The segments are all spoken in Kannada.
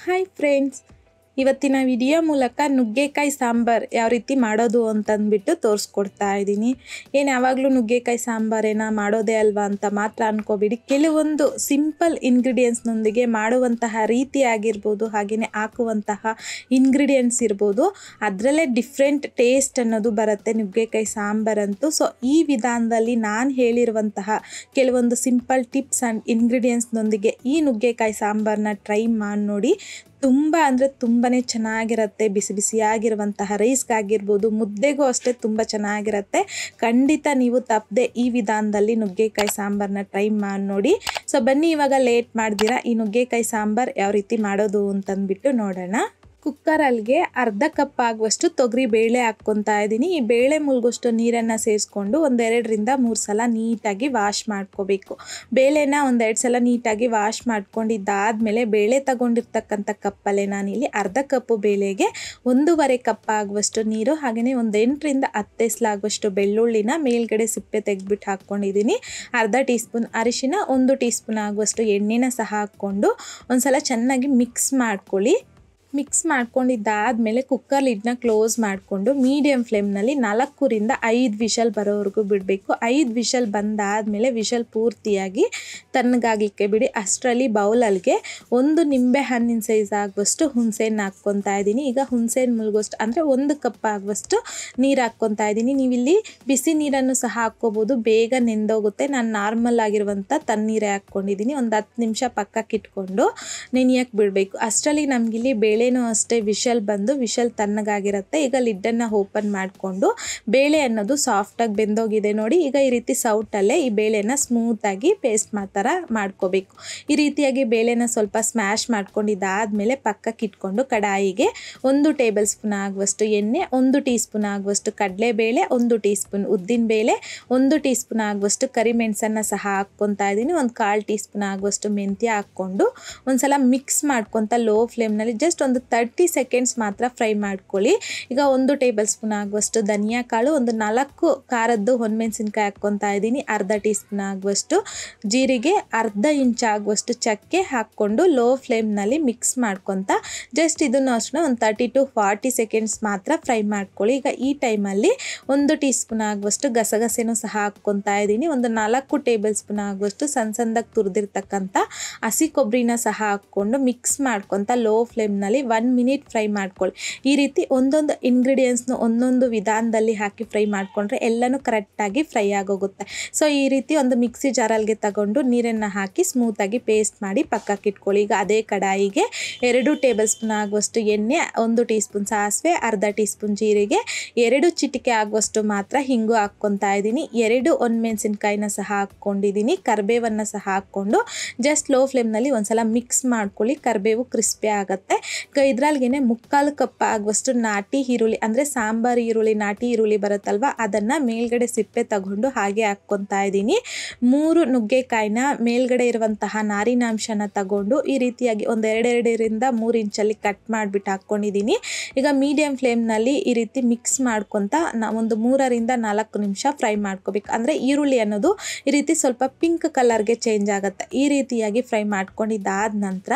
ಹಾಯ್ ಫ್ರೆಂಡ್ಸ್, ಇವತ್ತಿನ ವಿಡಿಯೋ ಮೂಲಕ ನುಗ್ಗೆಕಾಯಿ ಸಾಂಬಾರು ಯಾವ ರೀತಿ ಮಾಡೋದು ಅಂತಂದ್ಬಿಟ್ಟು ತೋರಿಸ್ಕೊಡ್ತಾ ಇದ್ದೀನಿ. ಯಾವಾಗಲೂ ನುಗ್ಗೆಕಾಯಿ ಸಾಂಬಾರೇನ ಮಾಡೋದೇ ಅಲ್ವಾ ಅಂತ ಮಾತ್ರ ಅಂದ್ಕೋಬೇಡಿ. ಕೆಲವೊಂದು ಸಿಂಪಲ್ ಇಂಗ್ರೀಡಿಯೆಂಟ್ಸ್ನೊಂದಿಗೆ ಮಾಡುವಂತಹ ರೀತಿ ಆಗಿರ್ಬೋದು, ಹಾಗೆಯೇ ಹಾಕುವಂತಹ ಇಂಗ್ರೀಡಿಯೆಂಟ್ಸ್ ಇರ್ಬೋದು, ಅದರಲ್ಲೇ ಡಿಫ್ರೆಂಟ್ ಟೇಸ್ಟ್ ಅನ್ನೋದು ಬರುತ್ತೆ ನುಗ್ಗೆಕಾಯಿ ಸಾಂಬಾರಂತೂ. ಸೊ ಈ ವಿಧಾನದಲ್ಲಿ ನಾನು ಹೇಳಿರುವಂತಹ ಕೆಲವೊಂದು ಸಿಂಪಲ್ ಟಿಪ್ಸ್ ಆ್ಯಂಡ್ ಇಂಗ್ರೀಡಿಯೆಂಟ್ಸ್ನೊಂದಿಗೆ ಈ ನುಗ್ಗೆಕಾಯಿ ಸಾಂಬಾರನ್ನ ಟ್ರೈ ಮಾಡಿ ನೋಡಿ. ತುಂಬ ಅಂದರೆ ತುಂಬಾ ಚೆನ್ನಾಗಿರುತ್ತೆ. ಬಿಸಿ ಬಿಸಿಯಾಗಿರುವಂತಹ ರೈಸ್ಗಾಗಿರ್ಬೋದು, ಮುದ್ದೆಗೂ ಅಷ್ಟೇ ತುಂಬ ಚೆನ್ನಾಗಿರುತ್ತೆ. ಖಂಡಿತ ನೀವು ತಪ್ಪದೆ ಈ ವಿಧಾನದಲ್ಲಿ ನುಗ್ಗೆಕಾಯಿ ಸಾಂಬಾರನ್ನ ಟ್ರೈ ಮಾಡಿ ನೋಡಿ. ಸೊ ಬನ್ನಿ, ಇವಾಗ ಲೇಟ್ ಮಾಡ್ದಿರಾ ಈ ನುಗ್ಗೆಕಾಯಿ ಸಾಂಬಾರು ಯಾವ ರೀತಿ ಮಾಡೋದು ಅಂತಂದ್ಬಿಟ್ಟು ನೋಡೋಣ. ಕುಕ್ಕರಲ್ಲಿಗೆ ಅರ್ಧ ಕಪ್ ಆಗುವಷ್ಟು ತೊಗರಿ ಬೇಳೆ ಹಾಕ್ಕೊತಾ ಇದ್ದೀನಿ. ಈ ಬೇಳೆ ಮುಳುಗೋಷ್ಟು ನೀರನ್ನು ಸೇರಿಸ್ಕೊಂಡು 2ರಿಂದ 3 ಸಲ ನೀಟಾಗಿ ವಾಶ್ ಮಾಡ್ಕೋಬೇಕು. ಬೇಳೆನ 1-2 ಸಲ ನೀಟಾಗಿ ವಾಶ್ ಮಾಡ್ಕೊಂಡಿದ್ದಾದಮೇಲೆ ಬೇಳೆ ತಗೊಂಡಿರ್ತಕ್ಕಂಥ ಕಪ್ಪಲ್ಲೇ ನಾನಿಲ್ಲಿ ಅರ್ಧ ಕಪ್ಪು ಬೇಳೆಗೆ 1.5 ಕಪ್ ಆಗುವಷ್ಟು ನೀರು, ಹಾಗೆಯೇ 8ರಿಂದ 10 ಎಸಲಾಗುವಷ್ಟು ಬೆಳ್ಳುಳ್ಳಿನ ಮೇಲ್ಗಡೆ ಸಿಪ್ಪೆ ತೆಗೆದ್ಬಿಟ್ಟು ಹಾಕ್ಕೊಂಡಿದ್ದೀನಿ. ಅರ್ಧ ಟೀ ಸ್ಪೂನ್ ಅರಿಶಿನ, 1 ಟೀ ಸ್ಪೂನ್ ಆಗುವಷ್ಟು ಎಣ್ಣೆನ ಸಹ ಹಾಕ್ಕೊಂಡು ಒಂದ್ಸಲ ಚೆನ್ನಾಗಿ ಮಿಕ್ಸ್ ಮಾಡ್ಕೊಳ್ಳಿ. ಮಿಕ್ಸ್ ಮಾಡ್ಕೊಂಡಿದ್ದಾದಮೇಲೆ ಕುಕ್ಕರ್ ಲಿಡ್ನ ಕ್ಲೋಸ್ ಮಾಡಿಕೊಂಡು ಮೀಡಿಯಮ್ ಫ್ಲೇಮ್ನಲ್ಲಿ 4ರಿಂದ 5 ವಿಷಲ್ ಬರೋವರೆಗೂ ಬಿಡಬೇಕು. 5 ವಿಷಲ್ ಬಂದಾದಮೇಲೆ ವಿಷಲ್ ಪೂರ್ತಿಯಾಗಿ ತಣ್ಣಗಾಗಲಿಕ್ಕೆ ಬಿಡಿ. ಅಷ್ಟರಲ್ಲಿ ಬೌಲಲ್ಲಿಗೆ 1 ನಿಂಬೆ ಹಣ್ಣಿನ ಸೈಜ್ ಆಗುವಷ್ಟು ಹುಣಸೆಹಣ್ಣು ಹಾಕ್ಕೊತಾ ಇದ್ದೀನಿ. ಈಗ ಹುಣಸೆಹಣ್ಣು ಮುಳುಗೋಷ್ಟು ಅಂದರೆ 1 ಕಪ್ ಆಗುವಷ್ಟು ನೀರು ಹಾಕ್ಕೊತಾ ಇದ್ದೀನಿ. ನೀವಿಲ್ಲಿ ಬಿಸಿ ನೀರನ್ನು ಸಹ ಹಾಕ್ಕೋಬೋದು, ಬೇಗ ನೆಂದೋಗುತ್ತೆ. ನಾನು ನಾರ್ಮಲ್ ಆಗಿರುವಂಥ ತಣ್ಣೀರೇ ಹಾಕ್ಕೊಂಡಿದ್ದೀನಿ. 10 ನಿಮಿಷ ಪಕ್ಕಕ್ಕೆ ಇಟ್ಕೊಂಡು ನೆನೆಯಕ್ಕೆ ಬಿಡಬೇಕು. ಅಷ್ಟರಲ್ಲಿ ನಮಗಿಲ್ಲಿ ಬೇಳೆನೂ ಅಷ್ಟೇ ವಿಷಲ್ ಬಂದು ವಿಷಲ್ ತಣ್ಣಗಾಗಿರುತ್ತೆ. ಈಗ ಲಿಡ್ಡನ್ನು ಓಪನ್ ಮಾಡಿಕೊಂಡು ಬೇಳೆ ಅನ್ನೋದು ಸಾಫ್ಟಾಗಿ ಬೆಂದೋಗಿದೆ ನೋಡಿ. ಈಗ ಈ ರೀತಿ ಸೌಟಲ್ಲೇ ಈ ಬೇಳೆನ ಸ್ಮೂತಾಗಿ ಪೇಸ್ಟ್ ಥರ ಮಾಡ್ಕೋಬೇಕು. ಈ ರೀತಿಯಾಗಿ ಬೇಳೆನ ಸ್ವಲ್ಪ ಸ್ಮ್ಯಾಶ್ ಮಾಡ್ಕೊಂಡಿದ್ದಾದಮೇಲೆ ಪಕ್ಕಕ್ಕೆ ಇಟ್ಕೊಂಡು ಕಡಾಯಿಗೆ 1 ಟೇಬಲ್ ಸ್ಪೂನ್ ಆಗುವಷ್ಟು ಎಣ್ಣೆ, 1 ಟೀ ಸ್ಪೂನ್ ಆಗುವಷ್ಟು ಕಡಲೆಬೇಳೆ, 1 ಟೀ ಸ್ಪೂನ್ ಉದ್ದಿನಬೇಳೆ, 1 ಟೀ ಸ್ಪೂನ್ ಆಗುವಷ್ಟು ಕರಿಮೆಣಸನ್ನು ಸಹ ಹಾಕ್ಕೊತಾ ಇದ್ದೀನಿ. 1/4 ಟೀ ಸ್ಪೂನ್ ಆಗುವಷ್ಟು ಮೆಂತ್ಯ ಹಾಕ್ಕೊಂಡು ಒಂದ್ಸಲ ಮಿಕ್ಸ್ ಮಾಡ್ಕೊತ ಲೋ ಫ್ಲೇಮ್ನಲ್ಲಿ ಜಸ್ಟ್ 30 ಸೆಕೆಂಡ್ಸ್ ಮಾತ್ರ ಫ್ರೈ ಮಾಡ್ಕೊಳ್ಳಿ. ಈಗ 1 ಟೇಬಲ್ ಸ್ಪೂನ್ ಆಗುವಷ್ಟು ಧನಿಯಾ ಕಾಳು, 4 ಖಾರದ್ದು ಒಣಮೆಣಸಿನ್ಕಾಯಿ ಹಾಕ್ಕೊತಾ ಇದ್ದೀನಿ. ಅರ್ಧ ಟೀ ಸ್ಪೂನ್ ಆಗುವಷ್ಟು ಜೀರಿಗೆ, ಅರ್ಧ ಇಂಚ್ ಆಗುವಷ್ಟು ಚಕ್ಕೆ ಹಾಕ್ಕೊಂಡು ಲೋ ಫ್ಲೇಮ್ನಲ್ಲಿ ಮಿಕ್ಸ್ ಮಾಡ್ಕೊತ ಜಸ್ಟ್ ಇದನ್ನು ಅಷ್ಟೇ 30 to 40 ಸೆಕೆಂಡ್ಸ್ ಮಾತ್ರ ಫ್ರೈ ಮಾಡ್ಕೊಳ್ಳಿ. ಈಗ ಈ ಟೈಮಲ್ಲಿ 1 ಟೀ ಸ್ಪೂನ್ ಆಗುವಷ್ಟು ಗಸಗಸೆನೂ ಸಹ ಹಾಕ್ಕೊತಾ ಇದ್ದೀನಿ. 4 ಟೇಬಲ್ ಸ್ಪೂನ್ ಆಗುವಷ್ಟು ಸಣ್ಣದಾಗಿ ತುರಿದಿರ್ತಕ್ಕಂಥ ಹಸಿ ಕೊಬ್ಬರಿನ ಸಹ ಹಾಕ್ಕೊಂಡು ಮಿಕ್ಸ್ ಮಾಡ್ಕೊತ ಲೋ ಫ್ಲೇಮ್ನಲ್ಲಿ 1 ಮಿನಿಟ್ ಫ್ರೈ ಮಾಡ್ಕೊಳ್ಳಿ. ಈ ರೀತಿ ಒಂದೊಂದು ಇಂಗ್ರೀಡಿಯೆಂಟ್ಸ್ನ ಒಂದೊಂದು ವಿಧಾನದಲ್ಲಿ ಹಾಕಿ ಫ್ರೈ ಮಾಡಿಕೊಂಡ್ರೆ ಎಲ್ಲನೂ ಕರೆಕ್ಟಾಗಿ ಫ್ರೈ ಆಗೋಗುತ್ತೆ. ಸೊ ಈ ರೀತಿ ಒಂದು ಮಿಕ್ಸಿ ಜಾರಲ್ಗೆ ತಗೊಂಡು ನೀರನ್ನು ಹಾಕಿ ಸ್ಮೂತಾಗಿ ಪೇಸ್ಟ್ ಮಾಡಿ ಪಕ್ಕಕ್ಕೆ ಇಟ್ಕೊಳ್ಳಿ. ಈಗ ಅದೇ ಕಡಾಯಿಗೆ 2 ಟೇಬಲ್ ಸ್ಪೂನ್ ಆಗುವಷ್ಟು ಎಣ್ಣೆ, 1 ಟೀ ಸ್ಪೂನ್ ಸಾಸಿವೆ, ಅರ್ಧ ಟೀ ಸ್ಪೂನ್ ಜೀರಿಗೆ, 2 ಚಿಟಿಕೆ ಆಗುವಷ್ಟು ಮಾತ್ರ ಹಿಂಗು ಹಾಕ್ಕೊತಾ ಇದ್ದೀನಿ. 2 ಒಣಮೆಣಸಿನ್ಕಾಯಿನ ಸಹ ಹಾಕ್ಕೊಂಡಿದ್ದೀನಿ. ಕರಿಬೇವನ್ನು ಸಹ ಹಾಕ್ಕೊಂಡು ಜಸ್ಟ್ ಲೋ ಫ್ಲೇಮ್ನಲ್ಲಿ ಒಂದ್ಸಲ ಮಿಕ್ಸ್ ಮಾಡ್ಕೊಳ್ಳಿ. ಕರಿಬೇವು ಕ್ರಿಸ್ಪಿ ಆಗುತ್ತೆ. ಇದರಲ್ಲಿಗೆ 3/4 ಕಪ್ ಆಗುವಷ್ಟು ನಾಟಿ ಈರುಳ್ಳಿ ಅಂದರೆ ಸಾಂಬಾರು ಈರುಳ್ಳಿ, ನಾಟಿ ಈರುಳ್ಳಿ ಬರುತ್ತಲ್ವ, ಅದನ್ನು ಮೇಲ್ಗಡೆ ಸಿಪ್ಪೆ ತಗೊಂಡು ಹಾಗೆ ಹಾಕ್ಕೊತಾ ಇದ್ದೀನಿ. 3 ನುಗ್ಗೆಕಾಯಿನ ಮೇಲ್ಗಡೆ ಇರುವಂತಹ ನಾರಿನಾಂಶನ ತಗೊಂಡು ಈ ರೀತಿಯಾಗಿ 2-2ರಿಂದ 3 ಇಂಚಲ್ಲಿ ಕಟ್ ಮಾಡಿಬಿಟ್ಟು ಹಾಕ್ಕೊಂಡಿದ್ದೀನಿ. ಈಗ ಮೀಡಿಯಮ್ ಫ್ಲೇಮ್ನಲ್ಲಿ ಈ ರೀತಿ ಮಿಕ್ಸ್ ಮಾಡ್ಕೊತ ಒಂದು 3ರಿಂದ 4 ನಿಮಿಷ ಫ್ರೈ ಮಾಡ್ಕೋಬೇಕು. ಅಂದರೆ ಈರುಳ್ಳಿ ಅನ್ನೋದು ಈ ರೀತಿ ಸ್ವಲ್ಪ ಪಿಂಕ್ ಕಲರ್ಗೆ ಚೇಂಜ್ ಆಗುತ್ತೆ. ಈ ರೀತಿಯಾಗಿ ಫ್ರೈ ಮಾಡ್ಕೊಂಡಿದ್ದಾದ ನಂತರ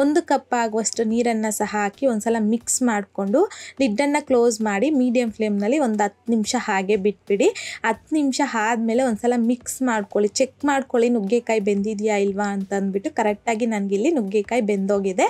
1 ಕಪ್ ಆಗುವಷ್ಟು ನೀರನ್ನು ಸಹ ಹಾಕಿ ಒಂದ್ಸಲ ಮಿಕ್ಸ್ ಮಾಡಿಕೊಂಡು ಲಿಡ್ಡನ್ನು ಕ್ಲೋಸ್ ಮಾಡಿ ಮೀಡಿಯಮ್ ಫ್ಲೇಮ್ನಲ್ಲಿ 10 ನಿಮಿಷ ಹಾಗೆ ಬಿಟ್ಬಿಡಿ. 10 ನಿಮಿಷ ಆದಮೇಲೆ ಒಂದ್ಸಲ ಮಿಕ್ಸ್ ಮಾಡ್ಕೊಳ್ಳಿ, ಚೆಕ್ ಮಾಡ್ಕೊಳ್ಳಿ ನುಗ್ಗೆಕಾಯಿ ಬೆಂದಿದೆಯಾ ಇಲ್ವಾ ಅಂತ ಅಂದ್ಬಿಟ್ಟು. ಕರೆಕ್ಟಾಗಿ ನನಗಿಲ್ಲಿ ನುಗ್ಗೆಕಾಯಿ ಬೆಂದೋಗಿದೆ.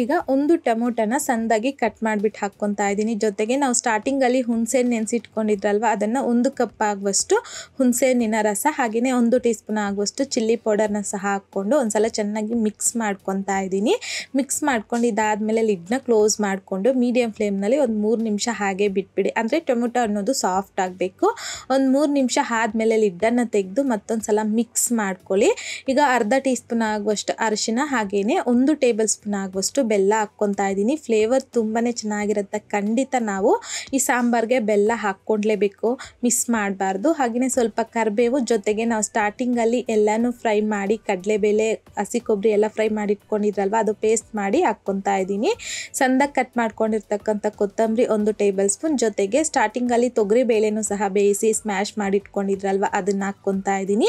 ಈಗ 1 ಟೊಮೊಟೊನ ಸಣ್ಣದಾಗಿ ಕಟ್ ಮಾಡಿಬಿಟ್ಟು ಹಾಕ್ಕೊತಾ ಇದ್ದೀನಿ. ಜೊತೆಗೆ ನಾವು ಸ್ಟಾರ್ಟಿಂಗಲ್ಲಿ ಹುಣಸೆಹಣ್ಣು ನೆನೆಸಿಟ್ಕೊಂಡಿದ್ರಲ್ವ, ಅದನ್ನು 1 ಕಪ್ ಆಗುವಷ್ಟು ಹುಣಸೆಹಣ್ಣಿನ ರಸ, ಹಾಗೆಯೇ 1 ಟೀ ಸ್ಪೂನ್ ಆಗುವಷ್ಟು ಚಿಲ್ಲಿ ಪೌಡರ್ನ ಸಹ ಹಾಕ್ಕೊಂಡು ಒಂದ್ಸಲ ಚೆನ್ನಾಗಿ ಮಿಕ್ಸ್ ಮಾಡ್ಕೊತಾ ಇದ್ದೀನಿ. ಮಿಕ್ಸ್ ಮಾಡ್ಕೊಂಡಿದ್ದಾದಮೇಲೆ ಲಿಡ್ನ ಕ್ಲೋಸ್ ಮಾಡಿಕೊಂಡು ಮೀಡಿಯಮ್ ಫ್ಲೇಮ್ನಲ್ಲಿ 3 ನಿಮಿಷ ಹಾಗೆ ಬಿಟ್ಬಿಡಿ. ಅಂದರೆ ಟೊಮೊಟೊ ಅನ್ನೋದು ಸಾಫ್ಟ್ ಆಗಬೇಕು. 3 ನಿಮಿಷ ಆದಮೇಲೆ ಲಿಡ್ಡನ್ನು ತೆಗೆದು ಮತ್ತೊಂದು ಸಲ ಮಿಕ್ಸ್ ಮಾಡ್ಕೊಳ್ಳಿ. ಈಗ ಅರ್ಧ ಟೀ ಸ್ಪೂನ್ ಆಗುವಷ್ಟು ಅರಿಶಿನ, ಹಾಗೆಯೇ 1 ಟೇಬಲ್ ಸ್ಪೂನ್ ಆಗುವಷ್ಟು ಬೆಲ್ಲ ಹಾಕ್ಕೊತಾ ಇದ್ದೀನಿ. ಫ್ಲೇವರ್ ತುಂಬಾ ಚೆನ್ನಾಗಿರುತ್ತೆ. ಖಂಡಿತ ನಾವು ಈ ಸಾಂಬಾರಿಗೆ ಬೆಲ್ಲ ಹಾಕ್ಕೊಳ್ಲೇಬೇಕು, ಮಿಸ್ ಮಾಡಬಾರ್ದು. ಹಾಗೆಯೇ ಸ್ವಲ್ಪ ಕರಿಬೇವು, ಜೊತೆಗೆ ನಾವು ಸ್ಟಾರ್ಟಿಂಗಲ್ಲಿ ಎಲ್ಲನೂ ಫ್ರೈ ಮಾಡಿ ಕಡಲೆಬೇಳೆ, ಹಸಿ ಕೊಬ್ಬರಿ ಎಲ್ಲ ಫ್ರೈ ಮಾಡಿ ಇಟ್ಕೊಂಡಿದ್ರಲ್ವ, ಅದು ಪೇಸ್ಟ್ ಮಾಡಿ ಹಾಕ್ಕೊತಾ ಇದ್ದೀನಿ. ಸಣ್ಣದಾಗಿ ಕಟ್ ಮಾಡ್ಕೊಂಡಿರ್ತಕ್ಕಂಥ ಕೊತ್ತಂಬರಿ 1 ಟೇಬಲ್ ಸ್ಪೂನ್, ಜೊತೆಗೆ ಸ್ಟಾರ್ಟಿಂಗಲ್ಲಿ ತೊಗರಿ ಬೇಳೆನೂ ಸಹ ಬೇಯಿಸಿ ಸ್ಮ್ಯಾಶ್ ಮಾಡಿ ಇಟ್ಕೊಂಡಿದ್ರಲ್ವ ಅದನ್ನು ಹಾಕ್ಕೊತಾ ಇದ್ದೀನಿ.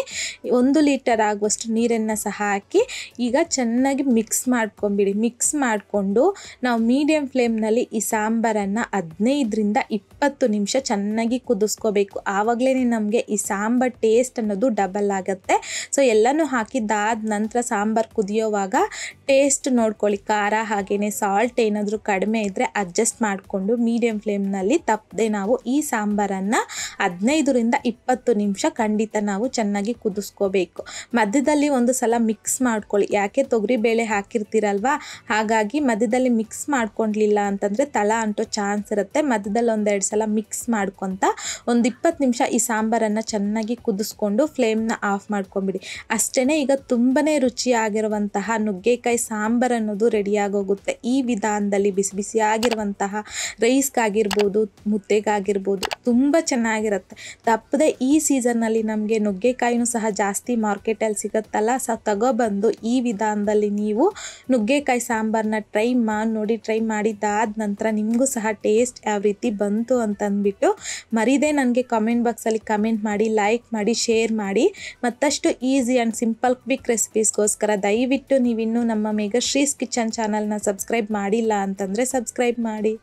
1 ಲೀಟರ್ ಆಗುವಷ್ಟು ನೀರನ್ನು ಸಹ ಹಾಕಿ ಈಗ ಚೆನ್ನಾಗಿ ಮಿಕ್ಸ್ ಮಾಡ್ಕೊಂಬಿಡಿ. ಮಿಕ್ಸ್ ಮಾಡಿಕೊಂಡು ನಾವು ಮೀಡಿಯಂ ಫ್ಲೇಮ್ನಲ್ಲಿ ಈ ಸಾಂಬಾರನ್ನು 15ರಿಂದ 20 ನಿಮಿಷ ಚೆನ್ನಾಗಿ ಕುದಿಸ್ಕೋಬೇಕು. ಆವಾಗಲೇ ನಮಗೆ ಈ ಸಾಂಬಾರ್ ಟೇಸ್ಟ್ ಅನ್ನೋದು ಡಬಲ್ ಆಗುತ್ತೆ. ಸೊ ಎಲ್ಲನೂ ಹಾಕಿದ್ದಾದ ನಂತರ ಸಾಂಬಾರು ಕುದಿಯೋವಾಗ ಟೇಸ್ಟ್ ನೋಡ್ಕೊಳ್ಳಿ. ಖಾರ ಹಾಗೆಯೇ ಸಾಲ್ಟ್ ಏನಾದರೂ ಕಡಿಮೆ ಇದ್ದರೆ ಅಡ್ಜಸ್ಟ್ ಮಾಡಿಕೊಂಡು ಮೀಡಿಯಂ ಫ್ಲೇಮ್ನಲ್ಲಿ ತಪ್ಪದೆ ನಾವು ಈ ಸಾಂಬಾರನ್ನು 15ರಿಂದ 20 ನಿಮಿಷ ಖಂಡಿತ ನಾವು ಚೆನ್ನಾಗಿ ಕುದಿಸ್ಕೋಬೇಕು. ಮಧ್ಯದಲ್ಲಿ ಒಂದು ಸಲ ಮಿಕ್ಸ್ ಮಾಡ್ಕೊಳ್ಳಿ. ಯಾಕೆ ತೊಗರಿಬೇಳೆ ಹಾಕಿರ್ತೀರಲ್ವ, ಹಾಗಾಗಿ ಮಧ್ಯದಲ್ಲಿ ಮಿಕ್ಸ್ ಮಾಡ್ಕೊಳ್ಲಿಲ್ಲ ಅಂತಂದರೆ ತಳ ಅಂಟೋ ಚಾನ್ಸ್ ಇರುತ್ತೆ. ಮಧ್ಯದಲ್ಲಿ 1-2 ಸಲ ಮಿಕ್ಸ್ ಮಾಡ್ಕೊತ ಒಂದು 20 ನಿಮಿಷ ಈ ಸಾಂಬಾರನ್ನು ಚೆನ್ನಾಗಿ ಕುದಿಸ್ಕೊಂಡು ಫ್ಲೇಮ್ನ ಆಫ್ ಮಾಡ್ಕೊಂಬಿಡಿ. ಅಷ್ಟೇ, ಈಗ ತುಂಬಾ ರುಚಿಯಾಗಿರುವಂತಹ ನುಗ್ಗೆಕಾಯಿ ಸಾಂಬಾರು ಅನ್ನೋದು ರೆಡಿಯಾಗೋಗುತ್ತೆ. ಈ ವಿಧಾನದಲ್ಲಿ ಬಿಸಿ ಬಿಸಿಯಾಗಿರುವಂತಹ ರೈಸ್ಗಾಗಿರ್ಬೋದು, ಮುದ್ದೆಗಾಗಿರ್ಬೋದು ತುಂಬ ಚೆನ್ನಾಗಿರುತ್ತೆ. ತಪ್ಪದೆ ಈ ಸೀಸನ್ನಲ್ಲಿ ನಮಗೆ ನುಗ್ಗೆಕಾಯಿನೂ ಸಹ ಜಾಸ್ತಿ ಮಾರ್ಕೆಟಲ್ಲಿ ಸಿಗುತ್ತಲ್ಲ, ತಗೊಬಂದು ಈ ವಿಧಾನದಲ್ಲಿ ನೀವು ನುಗ್ಗೆಕಾಯಿ ಸಾಂಬಾರನ್ನ ಟ್ರೈ ಮಾಡಿ ನೋಡಿ. ಟ್ರೈ ಮಾಡಿದ್ದಾದ ನಂತರ ನಿಮಗೂ ಸಹ ಟೇಸ್ಟ್ ಯಾವ ರೀತಿ ಬಂತು ಅಂತಂದ್ಬಿಟ್ಟು ಮರೀದೆ ನನಗೆ ಕಾಮೆಂಟ್ ಬಾಕ್ಸಲ್ಲಿ ಕಮೆಂಟ್ ಮಾಡಿ, ಲೈಕ್ ಮಾಡಿ, ಶೇರ್ ಮಾಡಿ. ಮತ್ತಷ್ಟು ಈಸಿ ಆ್ಯಂಡ್ ಸಿಂಪಲ್ ಕ್ವಿಕ್ ರೆಸಿಪೀಸ್ಗೋಸ್ಕರ ದಯವಿಟ್ಟು ನೀವಿನ್ನೂ ನಮ್ಮ ಮೇಘಶ್ರೀಸ್ ಕಿಚನ್ ಚಾನಲ್ನ ಸಬ್ಸ್ಕ್ರೈಬ್ ಮಾಡಿಲ್ಲ ಅಂತಂದರೆ ಸಬ್ಸ್ಕ್ರೈಬ್ ಮಾಡಿ.